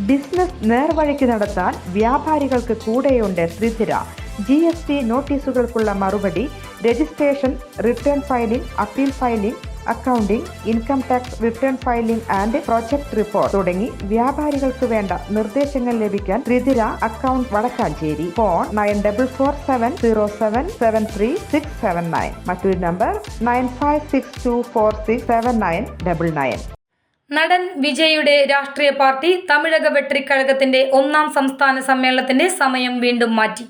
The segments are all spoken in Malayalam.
ബിസിനസ് നേർവഴിക്ക് നടത്താൻ വ്യാപാരികൾക്ക് കൂടെയുണ്ട് ത്രിധിര. GST നോട്ടീസുകൾക്കുള്ള മറുപടി, registration, return filing, appeal filing, accounting, income tax return filing and project report തുടങ്ങി വ്യാപാരികൾക്ക് വേണ്ട നിർദ്ദേശങ്ങൾ ലഭിക്കാൻ ത്രിധിര അക്കൗണ്ട് വടക്കാഞ്ചേരി. ഫോൺ 9447077369. മറ്റൊരു നമ്പർ 9562467999. നടൻ വിജയുടെ രാഷ്ട്രീയ പാർട്ടി തമിഴക വെട്രിക്കഴകത്തിന്റെ 1ാം സംസ്ഥാന സമ്മേളനത്തിന്റെ സമയം വീണ്ടും മാറ്റി.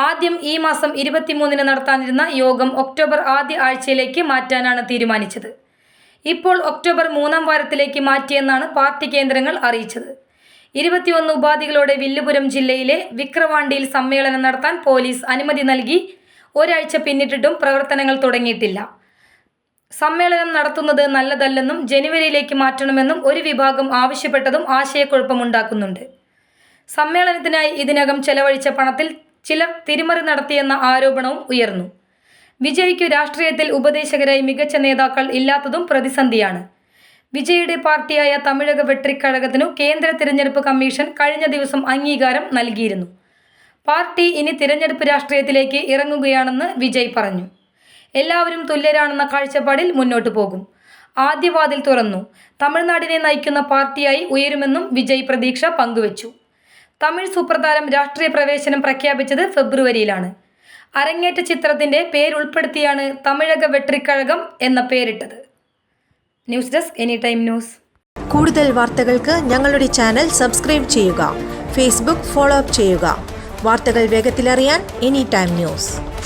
ആദ്യം ഈ മാസം 23-ന് നടത്താനിരുന്ന യോഗം ഒക്ടോബർ ആദ്യ ആഴ്ചയിലേക്ക് മാറ്റാനാണ് തീരുമാനിച്ചത്. ഇപ്പോൾ ഒക്ടോബർ 3-ാം വാരത്തിലേക്ക് മാറ്റിയെന്നാണ് പാർട്ടി കേന്ദ്രങ്ങൾ അറിയിച്ചത്. 21 ഉപാധികളോടെ വില്ലുപുരം ജില്ലയിലെ വിക്രവാണ്ടിയിൽ സമ്മേളനം നടത്താൻ പോലീസ് അനുമതി നൽകി ഒരാഴ്ച പിന്നിട്ടിട്ടും പ്രവർത്തനങ്ങൾ തുടങ്ങിയിട്ടില്ല. സമ്മേളനം നടത്തുന്നത് നല്ലതല്ലെന്നും ജനുവരിയിലേക്ക് മാറ്റണമെന്നും ഒരു വിഭാഗം ആവശ്യപ്പെട്ടതും ആശയക്കുഴപ്പമുണ്ടാക്കുന്നുണ്ട്. സമ്മേളനത്തിനായി ഇതിനകം ചെലവഴിച്ച പണത്തിൽ ചിലർ തിരിമറി നടത്തിയെന്ന ആരോപണവും ഉയർന്നു. വിജയ്ക്കു രാഷ്ട്രീയത്തിൽ ഉപദേശകരായി മികച്ച നേതാക്കൾ ഇല്ലാത്തതും പ്രതിസന്ധിയാണ്. വിജയുടെ പാർട്ടിയായ തമിഴക വെട്രിക്കഴകത്തിനു കേന്ദ്ര തിരഞ്ഞെടുപ്പ് കമ്മീഷൻ കഴിഞ്ഞ ദിവസം അംഗീകാരം നൽകിയിരുന്നു. പാർട്ടി ഇനി തിരഞ്ഞെടുപ്പ് രാഷ്ട്രീയത്തിലേക്ക് ഇറങ്ങുകയാണെന്ന് വിജയ് പറഞ്ഞു. എല്ലാവരും തുല്യരാണെന്ന കാഴ്ചപ്പാടിൽ മുന്നോട്ടു പോകും. ആദ്യ വാതിൽ തുറന്നു. തമിഴ്നാടിനെ നയിക്കുന്ന പാർട്ടിയായി ഉയരുമെന്നും വിജയ് പ്രതീക്ഷ പങ്കുവച്ചു. തമിഴ് സൂപ്പർതാരം രാഷ്ട്രീയ പ്രവേശനം പ്രഖ്യാപിച്ചത് ഫെബ്രുവരിയിലാണ്. അരങ്ങേറ്റ ചിത്രത്തിന്റെ പേരുൾപ്പെടുത്തിയാണ് തമിഴക വെട്രിക്കഴകം എന്ന പേരിട്ടത്. News desk any time news. കൂടുതൽ വാർത്തകൾക്ക് ഞങ്ങളുടെ ചാനൽ സബ്സ്ക്രൈബ് ചെയ്യുക. ഫേസ്ബുക്ക് ഫോളോ അപ്പ് ചെയ്യുക. വാർത്തകൾ വേഗത്തിലറിയാൻ എനി ടൈം ന്യൂസ്.